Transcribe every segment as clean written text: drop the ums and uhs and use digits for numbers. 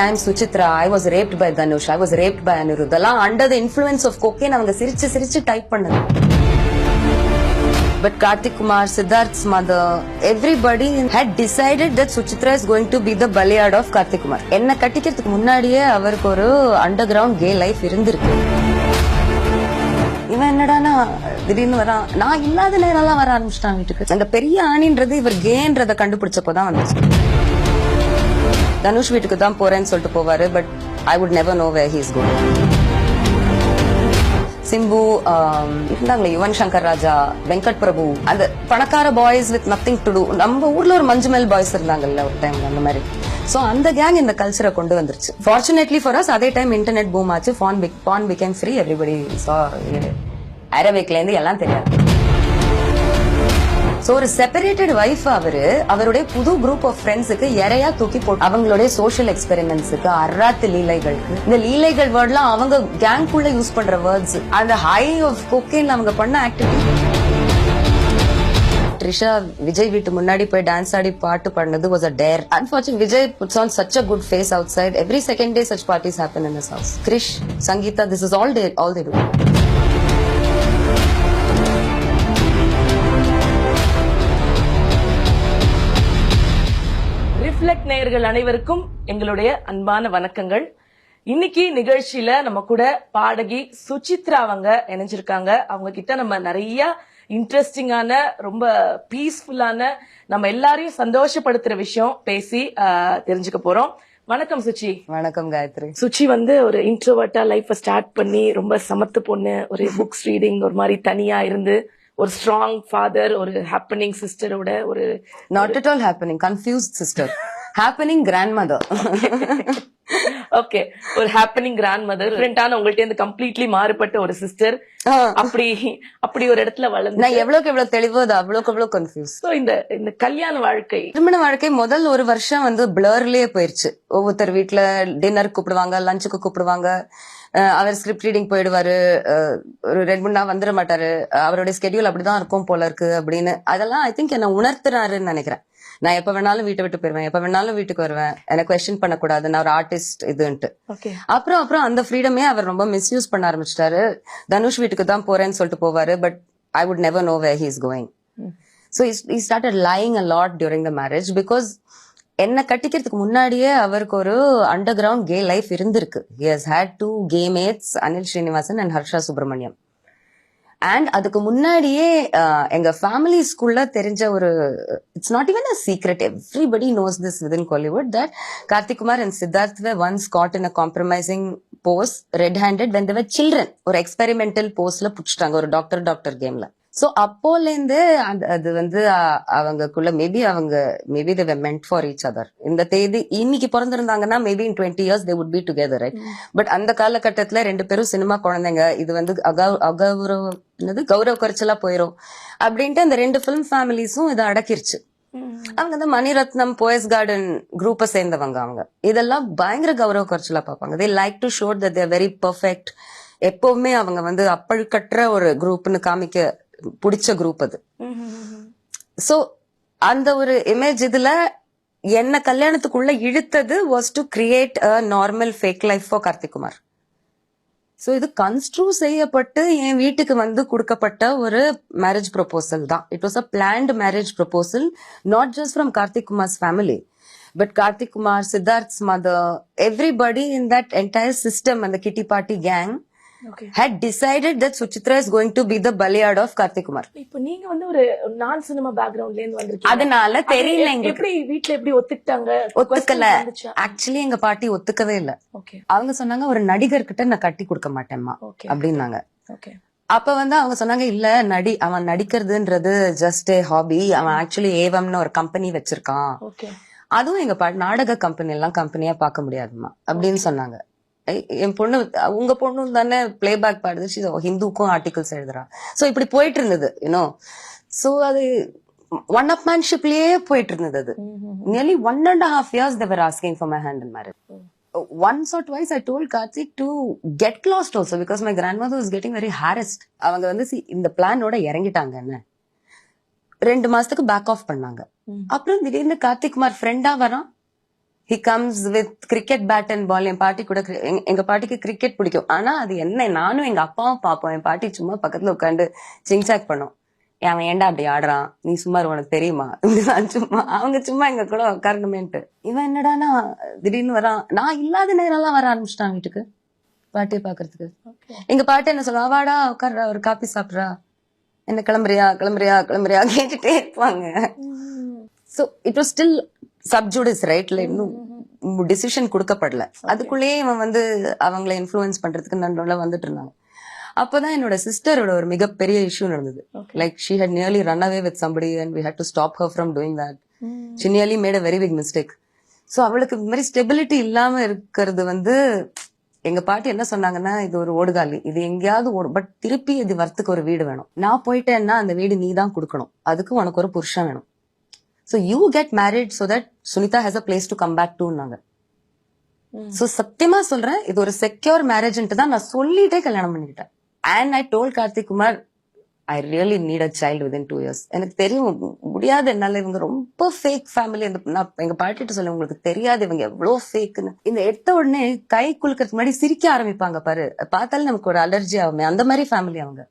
I'm Suchitra. I was raped by Dhanush. I was raped by Anirudh. Alla under the influence of cocaine avanga sirichu type pannadhu. But Karthik Kumar, Siddharth's mother, everybody had decided that Suchitra is going to be the Baliyad of Karthik Kumar. Enna kattikkiradhukku munnadiye avarku oru underground gay life irundirukku. இவன் என்னடானா திடீர்னு வரான், நான் இல்லாத நேரம்லாம் வர ஆரம்பிச்சிட்டான் வீட்டுக்கு. அந்த பெரிய ஆணின்றது இவர் கேன்றத கண்டுபிடிச்சப்போதான் வந்துச்சு. தனுஷ் வீட்டுக்கு தான் போறேன்னு சொல்லிட்டு போவாரு, but I would never know where he is going. Simbu இருந்தாங்களே, யுவன் சங்கர் ராஜா, வெங்கட் பிரபு, அந்த பணக்கார boys with nothing to do. நம்ம ஊர்ல ஒரு மஞ்சுமெல் பாய்ஸ் இருந்தாங்கல்ல ஒரு டைம், அந்த மாதிரி. சோ அந்த கேங் இந்த கல்ச்சரை கொண்டு வந்துருச்சு. ஃபார்ச்சுனேட்லி ஃபார் அஸ் அதே டைம் இன்டர்நெட் பூம் ஆச்சு. பான் பிகேம் ஃப்ரீ. எவ்ரிபடி சா அரபிக்ல இருந்து எல்லாம் தெரியாது. சோ ஒரு செப்பரேட்டட் வைஃப் அவருடைய புது குரூப் ஆஃப் ஃப்ரெண்ட்ஸுக்கு இறையா தூக்கி போட்டு அவங்களுடைய சோஷியல் எக்ஸ்பெரிமெண்ட்ஸுக்கு, அராத்து லீலைகளுக்கு, இந்த லீலைகள் வேர்ட்லாம் அவங்க கேங்குள்ள யூஸ் பண்ற வேர்ட்ஸ், அந்த ஹை ஆஃப் கொக்கைன்ல அவங்க பண்ண ஆக்டிவிட்டி. ட்ரிஷா விஜய் வீட்டு முன்னாடி போய் டான்ஸ் ஆடி பாட்டு பண்ணது was a dare. Unfortunately, Vijay puts on such a good face outside. Every second day such parties happen in his house. Krish, Sangeeta, this is all they do. Reflect நேயர்கள் அனைவருக்கும் எங்களுடைய அன்பான வணக்கங்கள். இன்னைக்கு நிகழ்ச்சியில நம்ம கூட பாடகி சுசித்ரா அவங்க இணைஞ்சிருக்காங்க. அவங்க கிட்ட நம்ம நிறைய இன்ட்ரெஸ்டிங்கான, ரொம்ப பீஸ்ஃபுல்லான, நம்ம எல்லாரையும் சந்தோஷப்படுத்துற விஷயம் பேசி தெரிஞ்சுக்க போறோம். வணக்கம் சுச்சி. வணக்கம் காயத்ரி. சுச்சி ஒரு இன்ட்ரோவர்ட்டா லைஃப ஸ்டார்ட் பண்ணி ரொம்ப சமத்து பொண்ணு, ஒரு புக்ஸ் ரீடிங், ஒரு மாதிரி தனியா இருந்து ஒரு ஸ்ட்ராங் ஃபாதர், ஒரு ஹேப்பனிங் சிஸ்டரோட, ஒரு not at all happening, confused sister, happening grandmother. Okay, ஒரு ஹேப்பனிங் கிராண்ட் மதர், டிஃபரெண்டான உங்கள்ட்ட இருந்து கம்ப்ளீட்லி மாறுபட்ட ஒரு சிஸ்டர். அப்படி ஒரு இடத்துல வளர்ந்து நான் எவ்வளவு தெளிவோ அது அவ்வளவு கன்ஃபியூஸ். சோ இந்த கல்யாண வாழ்க்கை, திருமண வாழ்க்கை முதல் ஒரு வருஷம் பிளர்லயே போயிருச்சு. ஒவ்வொருத்தர் வீட்டுல டின்னருக்கு கூப்பிடுவாங்க, லஞ்சுக்கு கூப்பிடுவாங்க. அவர் ஸ்கிரிப்ட் ரீடிங் போயிடுவாரு, ஒரு 2-3 நாள் வந்துட மாட்டாரு. அவருடைய ஸ்கெடியூல் அப்படிதான் இருக்கும் போல இருக்கு அப்படின்னு. அதெல்லாம் ஐ திங்க் என்ன உணர்த்துறாருன்னு நினைக்கிறேன். நான் எப்ப வேணாலும் வீட்டை விட்டு போயிருவேன், எப்ப வேணாலும் வீட்டுக்கு வருவேன், எனக்கு கொஸ்டின் பண்ணக்கூடாது, நான் ஒரு ஆர்டிஸ்ட் இதுன்ட்டு. அப்புறம் அந்த ஃப்ரீடமே அவர் ரொம்ப மிஸ்யூஸ் பண்ண ஆரம்பிச்சிட்டாரு. தனுஷ் வீட்டுக்கு தான் போறேன்னு சொல்லிட்டு போவாரு, but I would never know where he is going. So he started lying a lot during the marriage because என்ன கட்டிக்கிறதுக்கு முன்னாடியே அவருக்கு ஒரு அண்டர் கிரவுண்ட் கே லைஃப் இருந்திருக்கு. He has had 2 gay mates, Anil Srinivasan and Harsha Subramaniam. And அதுக்கு முன்னாடியே எங்க ஃபேமிலி ஸ்கூல்ல தெரிஞ்ச ஒரு, it's not even a secret, everybody knows this with in Kollywood, that Karthik Kumar and Siddharth were once caught in a compromising pose, red-handed, when they were children. ஒரு experimental போஸ்ல புடிச்சிட்டாங்க ஒரு டாக்டர் கேம்ல. So அப்போல இருந்து அது அவங்களுக்குள்ள maybe they were meant for each other. இந்த தேதி இன்னைக்கு பிறந்திருந்தாங்கன்னா maybe in 20 years they would be together, right? But அந்த காலகட்டத்துல 2 பேரும் சினிமா குழந்தைங்க, இது கௌரவ குறைச்சலா போயிரும் அப்படின்ட்டு அந்த 2 பிலிம் ஃபேமிலிஸும் இதை அடக்கிருச்சு. அவங்க மணிரத்னம், போயஸ் கார்டன் குரூப்பை சேர்ந்தவங்க. அவங்க இதெல்லாம் பயங்கர கௌரவ குறைச்சலா பார்ப்பாங்க. they like to show that they are very perfect. எப்பவுமே அவங்க அப்பழுக்கற்ற ஒரு குரூப்னு காமிக்க பிடிச்ச குரூப் அது. சோ அந்த ஒரு இமேஜ் இதுல என்ன கல்யாணத்துக்குள்ள இழுத்தது was to create a normal fake life for Karthik Kumar. So இது கன்ஸ்ட்ரூ செய்யப்பட்டு என் வீட்டுக்கு கொடுக்கப்பட்ட ஒரு மேரேஜ் ப்ரொபோசல் தான். It was a planned marriage proposal, not just from Karthik Kumar's family, but Karthik Kumar, Siddharth's mother, everybody in that entire system, அந்த kitty party gang had decided that Suchitra is going to be the Baliyad of Karthik Kumar. இப்போ நீங்க ஒரு நான் cinema பேக்ரவுண்ட்ல இருந்து வந்திருக்கீங்க. அதனால தெரியல எங்களுக்கு வீட்ல எப்படி ஒத்துக்கிட்டாங்க. ஒத்துக்கல. ஆக்சுவலி எங்க பாட்டி ஒத்துக்கவே இல்ல. அவங்க சொன்னாங்க ஒரு நடிகர் கிட்ட நான் கட்டி கொடுக்க மாட்டேம்மா அப்படின்னாங்க. அப்ப அவங்க சொன்னாங்க இல்ல, அவன் நடிக்கிறதுன்றது ஜஸ்ட் ஏ ஹாபி, அவன் ஆக்சுவலி ஏவம்னு ஒரு கம்பெனி வச்சிருக்கான், அதுவும் எங்க பாட்டி நாடக கம்பெனியா பார்க்க முடியாதுமா அப்படின்னு சொன்னாங்க. என் பொண்ணு, உங்க பொண்ணு தானே பிளேபேக் பாடுது, ஹிந்துக்கும் ஆர்டிகல்ஸ் எழுதுறா. சோ இப்படி போயிட்டு இருந்தது, யூனோ. சோ அது ஒன் அப் மேன்ஷிப்லயே போயிட்டு இருந்தது. அது nearly 1.5 years they were asking for my hand in marriage. Once or twice I told Karthik to get lost also because my grandmother was getting very harassed. அவங்க இந்த பிளானோட இறங்கிட்டாங்க. என்ன 2 மாசத்துக்கு back of பண்ணாங்க. அப்புறம் திடீர்னு கார்த்திக் குமார் ஃப்ரெண்டா வரான், he comes with cricket bat and ball. என் பாட்டி கூட எங்க பாட்டிக்கு கிரிக்கெட் பிடிக்கும். ஆனா அது என்ன, நானும் எங்க அப்பாவும் பாப்போம். என் பாட்டி சும்மா பக்கத்துல உட்காந்து சிங்சாக் பண்ணும். அவன் ஏன்டா அப்படி ஆடுறான், நீ சும்மா உனக்கு தெரியுமா, சும்மா அவங்க சும்மா எங்க கூட உட்காரணுமேன்ட்டு. இவன் என்னடானா திடீர்னு வரான், நான் இல்லாத நேரம் எல்லாம் வர ஆரம்பிச்சிட்டான் வீட்டுக்கு பாட்டியை பாக்குறதுக்கு. எங்க பாட்டி என்ன சொல்லுவா, வாடா உட்கார்றா ஒரு காப்பி சாப்பிட்றா, என்ன கிளம்புறியா கிளம்புறியா கிளம்புறியா கேட்டுட்டே இருப்பாங்க. சோ இட் வாஸ் ஸ்டில் சப்ஜூடிஸ், ரைட்ல இன்னும் டிசிஷன் கொடுக்கப்படல. அதுக்குள்ளேயே இவன் வந்து அவங்கள இன்ஃப்ளூயன்ஸ் பண்றதுக்கு நடுவுல வந்துட்டு இருந்தாங்க. அப்பதான் என்னோட சிஸ்டரோட ஒரு மிகப்பெரிய இஷ்யூ நடந்தது. Like she had nearly run away with somebody and we had to stop her from doing that. She nearly made a very big mistake. So அவளுக்கு இந்த மாதிரி ஸ்டெபிலிட்டி இல்லாம இருக்கிறது வந்து, எங்க பாட்டி என்ன சொன்னாங்கன்னா, இது ஒரு ஓடுகாலி, இது எங்கேயாவது ஓடும், பட் திருப்பி இது வரத்துக்கு ஒரு வீடு வேணும். நான் போயிட்டேன்னா அந்த வீடு நீ தான் கொடுக்கணும், அதுக்கு உனக்கு ஒரு புருஷன் வேணும். So you get married so that Sunita has a place to come back to நாங்க. So சத்தியமா சொல்றேன், இது ஒரு செக்யூர் மேரேஜ்ன்ட்டு தான் நான் சொல்லிட்டே கல்யாணம் பண்ணிக்கிட்டேன். And I told Karthik Kumar, I really need a child within 2 years. எனக்கு தெரியும் முடியாது என்னால, இவங்க ரொம்ப ஃபேக் ஃபேமிலி. நான் எங்க பாட்டிட்டு சொல்ல, உங்களுக்கு தெரியாது இவங்க எவ்வளவு ஃபேக்குன்னு. இந்த எடுத்த உடனே கை குலுக்கிறதுக்கு முன்னாடி சிரிக்க ஆரம்பிப்பாங்க பாரு, பார்த்தாலும் நமக்கு ஒரு அலர்ஜி ஆகுமே, அந்த மாதிரி ஃபேமிலி அவங்க.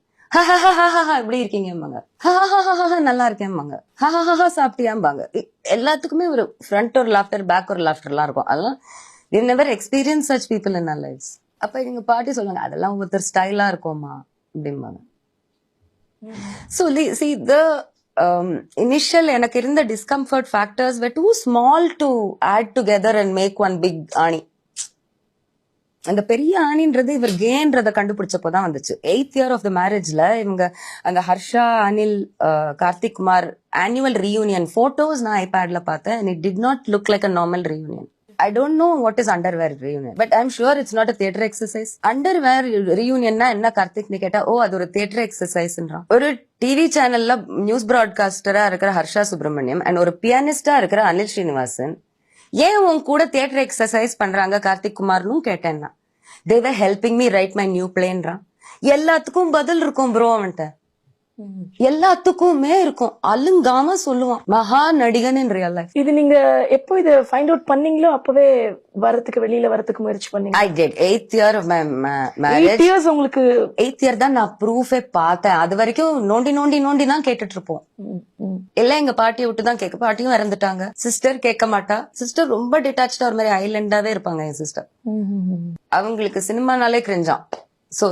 எப்படி இருக்கீங்கம்பாங்க, நல்லா இருக்கேன்பாங்க, சாப்பிட்டியாம்பாங்க. எல்லாத்துக்குமே ஒரு ஃப்ரண்ட் ஒரு லாஃப்டர், பேக் ஒரு லாஃப்டர் எல்லாம் இருக்கும். அதெல்லாம் we never experienced such people in our lives. அப்ப எங்க பாட்டி சொல்லுவாங்க, அதெல்லாம் ஒருத்தர் ஸ்டைலா இருக்கும்மா அப்படிம்பாங்க. So see the initial எனக்கு இருந்த discomfort factors were too small to add together and make one big ஆணி. அந்த பெரிய ஆணின்றது இவர் கேன்றத கண்டுபிடிச்சப்போதான் வந்துச்சு. 8th year of the marriageல இவங்க அந்த Harsha, Anil, Karthik Kumar annual reunion photos நான் ஐபேட்ல பார்த்தேன். and it did not look like a normal reunion. I don't know what is underwear reunion, but I'm sure it's not a theater exercise. Underwear reunionனா என்ன கார்த்திக்னு கேட்டா, ஓ அது ஒரு theater exerciseன்றான். ஒரு TV சேனல்ல நியூஸ் பிராட்காஸ்டரா இருக்கிற Harsha Subramaniam and ஒரு பியானிஸ்டா இருக்கிற அனில் ஸ்ரீனிவாசன் ஏன் உன் கூட தியேட்டர் எக்ஸசைஸ் பண்றாங்க கார்த்திக் குமார்னு கேட்டேன்னா, they were helping me write my new playன்றான். எல்லாத்துக்கும் பதில் இருக்கும் ப்ரோ அவன்கிட்ட, எல்லாத்துக்குமே இருக்கும், அலுங்காம சொல்லுவான். மகா நடிகன் இன் ரியல் லைஃப். இது நீங்க எப்போ இத ஃபைண்ட் அவுட் பண்ணீங்களோ அப்பவே வெளியில வரதுக்கு முயற்சி பண்ணீங்க? I did 8th year of my marriage. 8 years உங்களுக்கு 8th year தான் நான் ப்ரூஃபே பார்த்தேன். அது வரைக்கும் நோண்டி நோண்டி நோண்டி தான் கேட்டுட்டு இருப்போம். எல்லாம் எங்க பாட்டியை விட்டு தான் கேட்க, பாட்டியும் இறந்துட்டாங்க. சிஸ்டர் கேட்க மாட்டா, சிஸ்டர் ரொம்ப டிட்டாச்சா ஒரு மாதிரி ஐலண்டாவே இருப்பாங்க என் சிஸ்டர். அவங்களுக்கு சினிமானாலே கிரிஞ்சான். சோ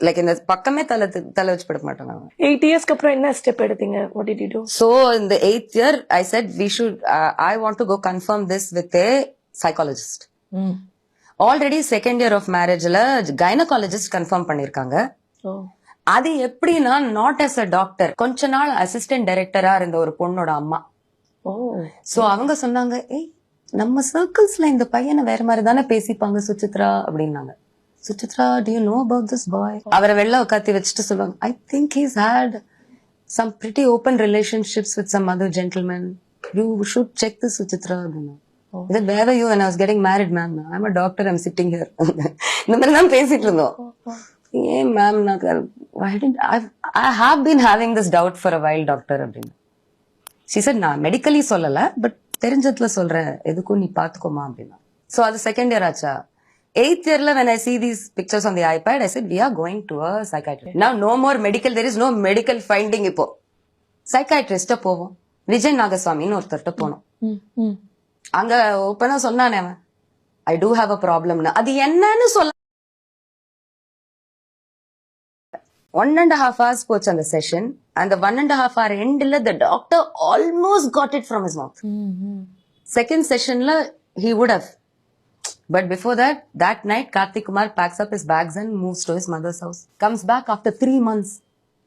லைக் இந்த பக்கமே தலை வச்சு படுக்க மாட்டாங்க. 8 இயர்ஸ்க்கு அப்புறம் என்ன ஸ்டெப் எடுத்தீங்க? What did you do? So in the 8th year I said we should I want to go confirm this with a psychologist. Already 2nd year of marriageல gynecologist confirm பண்ணிருக்காங்க. அது எப்படின்னா, நாட் as a டாக்டர், கொஞ்ச நாள் assistant டைரக்டரா இருந்த ஒரு பொண்ணோட அம்மா. சோ அவங்க சொன்னாங்க, ஏய் நம்ம சர்க்கிள்ஸ்ல இந்த பையனை வேற மாதிரி தானே பேசிப்பாங்க சுசித்ரா அப்படின்னாங்க. Suchitra, do you know about this boy? அவரை வெளில உட்காத்தி வச்சுட்டு சொல்லுவாங்க, I think he's had some pretty open relationships with some other gentlemen. You should check this, Suchitra. Then where were you when I was getting married, ma'am? I'm a doctor, I'm sitting here. இந்த மாதிரி தான் பேசிட்டு இருந்தோம். ஏன் ma'am, I have been having this doubt for a while, doctor அப்படின்னு. She said, நான் medically சொல்லல, but தெரிஞ்சதுல சொல்றேன், எதுக்கும் நீ பாத்துக்கோமா அப்படின்னா. So அது 2nd year ஆச்சா. 8th yearல when I see these pictures on the iPad, I said, we are going to a psychiatrist. Now no more medical, there is no medical finding இப்போ. Psychiatrist போவோம். விஜய் நாகசுவாமின்னு ஒருத்தர்ட்ட போனோம். அங்க ஓப்பனா சொன்னானே அவன், I do have a problem. அது என்னன்னு சொல்ல 1.5 hours போச்சு அந்த செஷன். அந்த 1.5 hour எண்ட்ல the doctor almost got it from his mouth. Second sessionல he would have. But before that night, Karthik Kumar packs up his bags and moves to his mother's house. Comes back after 3 months.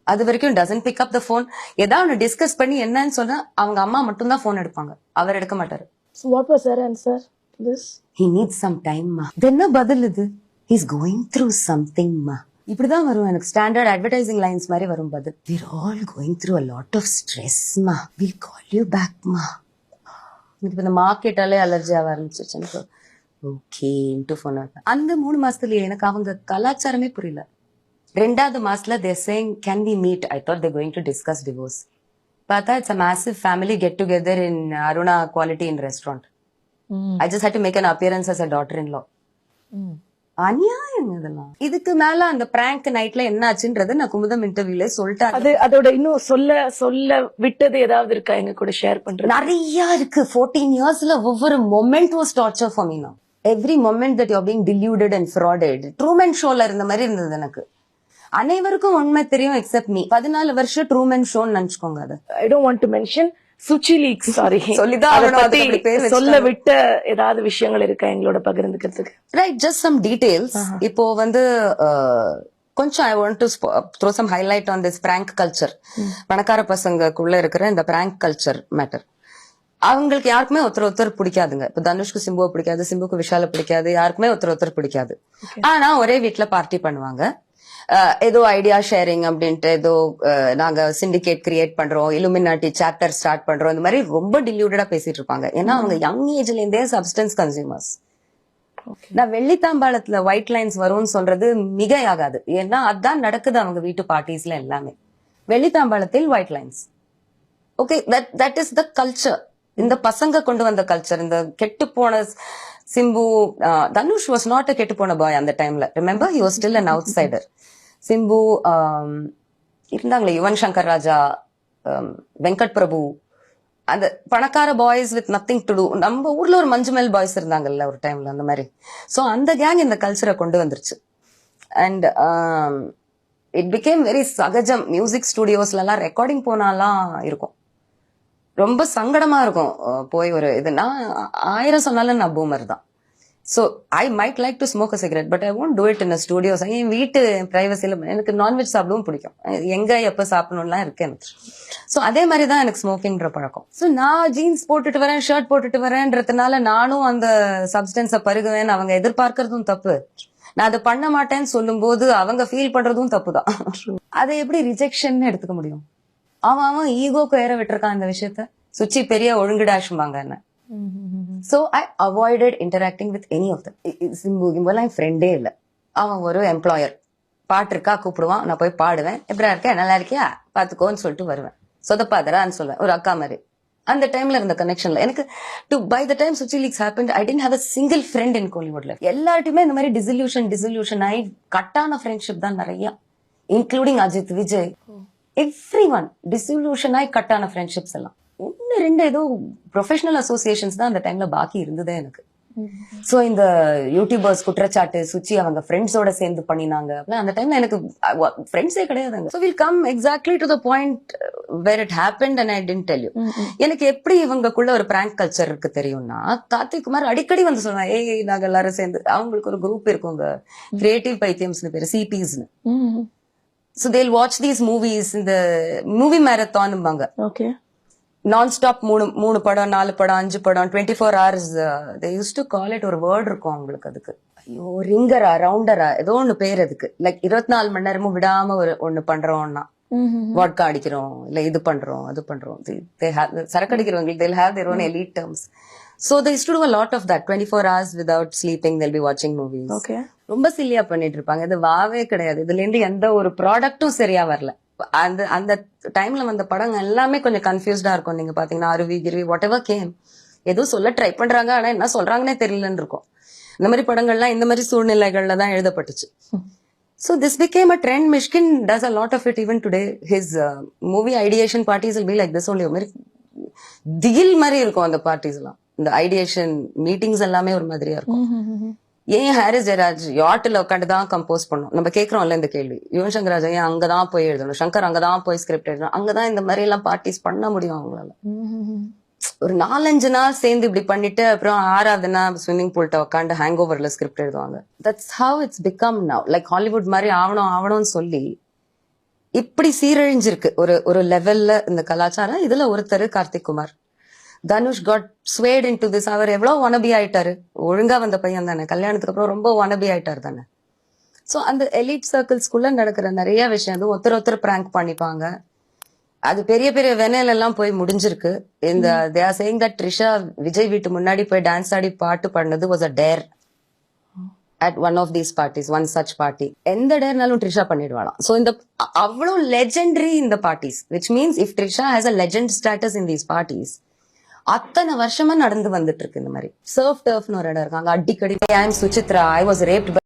அது வரைக்கும் doesn't pick up the phone. ஏதாவது discuss பண்ணி என்னன்னு சொன்னா அவங்க அம்மா மட்டும் தான் போன் எடுப்பாங்க, அவர் எடுக்க மாட்டாரு. So what was her answer to this? He needs some time, ma. என்ன பதில் இது? He's going through something, ma. இப்படிதான் வரும் எனக்கு ஸ்டாண்டர்ட் அட்வர்டைசிங் லைன்ஸ் மாதிரி வரும் பதில். We're all going through a lot of stress, ma. We'll call you back, ma. இப்போ இந்த மார்க்கெட்டாலே அலர்ஜி ஆக ஆரம்பிச்சிருச்சு. ஓகேன்ட்டு போன். அந்த 3 மாசத்துலயே எனக்கு அவங்க கலாச்சாரமே புரியல. 2வது மாசத்துல they're saying, can we meet? I thought they're going to discuss divorce. பார்த்தா it's a massive family get together in Aruna Quality Inn restaurant. I just had to make an appearance as a daughter-in-law. அநியாயம் இதெல்லாம். இதுக்கு மேல அந்த prank நைட்ல என்ன ஆச்சுன்றது நான் குமுதம் இன்டர்வியூல சொல்லிட்டேன். அது அதோட இன்னும் சொல்ல விட்டது ஏதாவது இருக்கா எங்க கூட ஷேர் பண்றது? நிறைய இருக்கு. 14 yearsல ஒவ்வொரு moment was torture for me now. Every moment that you're being deluded and frauded. Truman ஷோல இருந்த மாதிரி இருந்தது எனக்கு. அனைவருக்கும் உண்மை தெரியும் எக்ஸப்ட் மீ. 14 வருஷம் ட்ரூமன் ஷோன்னு நினைச்சுக்கோங்க. அது I don't want to mention Suchi leaks. Sorry, சொல்லிதான் சொல்ல விட்ட ஏதாவது விஷயங்கள் இருக்கா எங்களோட பகிர்ந்துக்கிறதுக்கு? Right, just some details. இப்போ வந்து கொஞ்சம் I want to throw some highlight on this prank culture. பணக்கார பசங்களுக்குள்ள இருக்கிற இந்த பிராங்க் கல்ச்சர் மேட்டர். அவங்களுக்கு யாருக்குமே ஒருத்தர் பிடிக்காதுங்க. இப்ப தனுஷ்க்கு சிம்புவை பிடிக்காது, சிம்புக்கு விஷால பிடிக்காது, யாருக்குமே ஒருத்தர் பிடிக்காது. ஆனா ஒரே வீட்டுல பார்ட்டி பண்ணுவாங்க. ஏதோ ஐடியா ஷேரிங் அப்படின்ட்டு ஏதோ நாங்க சிண்டிகேட் கிரியேட் பண்றோம், இலுமினாட்டி சாப்டர் ஸ்டார்ட் பண்றோம், இந்த மாதிரி ரொம்ப டில்யூட்டடா பேசிட்டு இருப்பாங்க. ஏன்னா அவங்க யங் ஏஜ்ல இருந்தே சப்ஸ்டன்ஸ் கன்சியூமர்ஸ். நான் வெள்ளித்தாம்பாளத்துல ஒயிட் லைன்ஸ் வரும்னு சொல்றது மிகையாகாது. ஏன்னா அதான் நடக்குது அவங்க வீட்டு பார்ட்டிஸ்ல எல்லாமே. வெள்ளித்தாம்பாளத்தில் white lines. Okay, that is the culture. இந்த பசங்க கொண்டு வந்த கல்ச்சர். இந்த கெட்டு போன Simbu, Dhanush was not a கெட்டு போன பாய் அந்த டைம்ல. Remember, he was still an outsider. Simbu இருந்தாங்களே, யுவன் சங்கர் ராஜா, வெங்கட் பிரபு, அந்த பணக்கார boys with nothing to do. நம்ம ஊர்ல ஒரு மஞ்சுமெல் பாய்ஸ் இருந்தாங்கல்ல ஒரு டைம்ல, அந்த மாதிரி. சோ அந்த கேங் இந்த கல்ச்சரை கொண்டு வந்துருச்சு. அண்ட் இட் பிகேம் வெரி சகஜம். மியூசிக் ஸ்டுடியோஸ்ல எல்லாம் ரெக்கார்டிங் போனாலாம் இருக்கும். ரொம்ப சங்கடமா இருக்கும். போய் ஒரு இதுனா 1000 சொன்னாலும் நான் பூமர் தான். So I might like to smoke a cigarette, but I won't do it in a studio. என் வீட்டு பிரைவசியில எனக்கு நான்வெஜ் சாப்பிடவும் பிடிக்கும். எங்க எப்ப சாப்பிடணும்லாம் இருக்கு எனக்கு. ஸோ அதே மாதிரி தான் எனக்கு ஸ்மோக்கிங்ன்ற பழக்கம். ஸோ நான் ஜீன்ஸ் போட்டுட்டு வரேன், ஷர்ட் போட்டுட்டு வரேன்றதுனால நானும் அந்த சப்ஸ்டன்ஸை பருகுவேன் அவங்க எதிர்பார்க்கறதும் தப்பு. நான் அதை பண்ண மாட்டேன்னு சொல்லும் போது அவங்க ஃபீல் பண்றதும் தப்பு தான். அதை எப்படி ரிஜெக்ஷன் எடுத்துக்க முடியும்? அவன் ஈகோக்கு ஏற விட்டுருக்கான் இந்த விஷயத்த. சுச்சி பெரிய ஒழுங்குடாஷும்பாங்க என்ன. So I avoided interacting with any of them. Simbu கிம்பெல்லாம் என் ஃப்ரெண்டே இல்லை. அவன் ஒரு எம்ப்ளாயர். பாட்டு இருக்கா கூப்பிடுவான், நான் போய் பாடுவேன். எப்படா இருக்க, நல்லா இருக்கியா, பாத்துக்கோன்னு சொல்லிட்டு வருவேன். சொதப்பாதரான்னு சொல்லுவேன், ஒரு அக்கா மாதிரி. அந்த டைம்ல இருந்த கனெக்ஷன்ல எனக்கு by the time Suchi leaks happened, I didn't have a single friend in கோலிவுட்ல. எல்லார்ட்டுமே இந்த மாதிரி டிசல்யூஷன் ஆகி கட்டான ஃப்ரெண்ட்ஷிப் தான் நிறைய, including Ajith, Vijay, every one dissolution ஆகி கட்டான ஃப்ரெண்ட்ஷிப்ஸ் எல்லாம். 1-2 ஏதோ ப்ரொஃபஷனல் அசோசியேஷன்ஸ் தான் அந்த டைம்ல பாக்கி இருந்ததே எனக்கு. சோ இந்த யூடியூபர்ஸ் குற்றச்சாட்டு, சுச்சி அவங்க ஃப்ரெண்ட்ஸோட சேர்ந்து பண்ணினாங்க. அந்த டைம்ல எனக்கு ஃப்ரெண்ட்ஸே கிடையாதுங்க. So will come exactly to the point where it happened and I didn't tell you. எனக்கு எப்படி இவங்களுக்குள்ள ஒரு பிராங்க் கல்ச்சர் இருக்கு தெரியும்னா, கார்த்திக் குமார் அடிக்கடி வந்து சொல்லுவாங்க, ஏய் நாங்க எல்லாரும் சேர்ந்து, அவங்களுக்கு ஒரு குரூப் இருக்குங்க, கிரியேட்டிவ் பைத்தியம்ஸ்னு பேரு, சிபிஸ்னு. சோ தேல் வாட்ச் தீஸ் மூவிஸ், இந்த மூவி மேரத்தான்பாங்க. ஓகே, நான்-ஸ்டாப் 3 படம் 4 படம் 5 படம் 24 hours. they used to call it, ஒரு வேர்ட் இருக்கும் அவங்களுக்கு அதுக்கு. ஐயோ, ரிங்கரா ரவுண்டரா ஏதோ ஒண்ணு பேர் அதுக்கு. லைக் 24 மணி நேரமும் விடாம ஒண்ணு பண்றோம்னா, வாட்கா அடிக்கிறோம், இல்ல இது பண்றோம் அது பண்றோம். சரக்கு அடிக்கிறவங்களுக்கு they'll have their own elite terms. So they used to do a lot of that. 24 hours without sleeping they'll be watching movies. Okay. ரொம்ப சில்லியா பண்ணிட்டு இருப்பாங்க. இது வாவே கிடையாது. இதுல இருந்து எந்த ஒரு ப்ராடக்ட்டும் சரியா வரல. அந்த டைம்ல வந்த படங்க எல்லாமே கொஞ்சம் கன்ஃபியூஸ்டா இருக்கும். நீங்க பாத்தீங்கன்னா அருவி கிருவி வாட் எவர் கேம், ஏதோ சொல்ல ட்ரை பண்றாங்க, ஆனா என்ன சொல்றாங்கன்னே தெரியலன்னு இருக்கும். இந்த மாதிரி படங்கள்லாம் இந்த மாதிரி சூழ்நிலைகள்ல தான் எழுதப்பட்டுச்சு. So this became a trend. Mishkin does a lot of it even today. His movie ideation parties will be like this only. ஒரு மாதிரி திகில் மாதிரி இருக்கும் அந்த பார்ட்டிஸ் எல்லாம். இந்த ஐடியேஷன் மீட்டிங்ஸ் எல்லாமே ஒரு மாதிரியா இருக்கும். ஏன் ஹாரிஸ் ஜெயராஜ் யாட்டில் உட்காந்துதான் கம்போஸ் பண்ணும். நம்ம கேட்கறோம்ல இந்த கேள்வி, யுவன் சங்கர் ராஜா ஏன் அங்கதான் போய் எழுதணும், சங்கர் அங்கதான் போய் ஸ்கிரிப்ட் எழுதணும், அங்கதான் இந்த மாதிரி எல்லாம் பார்ட்டிஸ் பண்ண முடியும் அவங்களால. ஒரு 4-5 நாள் சேர்ந்து இப்படி பண்ணிட்டு அப்புறம் 6வது நாள் ஸ்விம்மிங் பூல்ட்ட உட்காந்து ஹேங் ஓவர்ல ஸ்கிரிப்ட் எழுதுவாங்க. That's how it's become now. Like Hollywood மாதிரி ஆவணும்னு சொல்லி இப்படி சீரழிஞ்சிருக்கு ஒரு லெவல்ல இந்த கலாச்சாரம். இதுல ஒருத்தர் Karthik Kumar. Dhanush got swayed into this. அவர் எவ்வளவு wannabe ஆயிட்டாரு. ஒழுங்கா வந்த பையன் தானே, கல்யாணத்துக்கு அப்புறம் ரொம்ப wannabe ஆயிட்டாரு தானே. சோ அந்த எலிட் சர்க்கிள்ஸ்குள்ள நடக்கிற நிறைய விஷயம், அது ஒருத்தர் பிராங்க் பண்ணிப்பாங்க. அது பெரிய பெரிய வெனையில எல்லாம் போய் முடிஞ்சிருக்கு. இந்த they are saying that Trisha Vijay வீட்டு முன்னாடி போய் டான்ஸ் ஆடி பாட்டு பாடினது was a dare at one of these parties, one such party. எந்த டேர்னாலும் த்ரிஷா பண்ணிடுவாளாம். சோ இந்த அவ்வளவு லெஜெண்டரி இந்த parties, which means if Trisha has a legend status in these parties, அத்தனை வருஷமா நடந்து வந்துட்டு இருக்கு இந்த மாதிரி. சர்ஃப் டர்ஃப்னு ஒரு இடம் இருக்கு, அங்க அடிக்கடி I am Suchitra, I was raped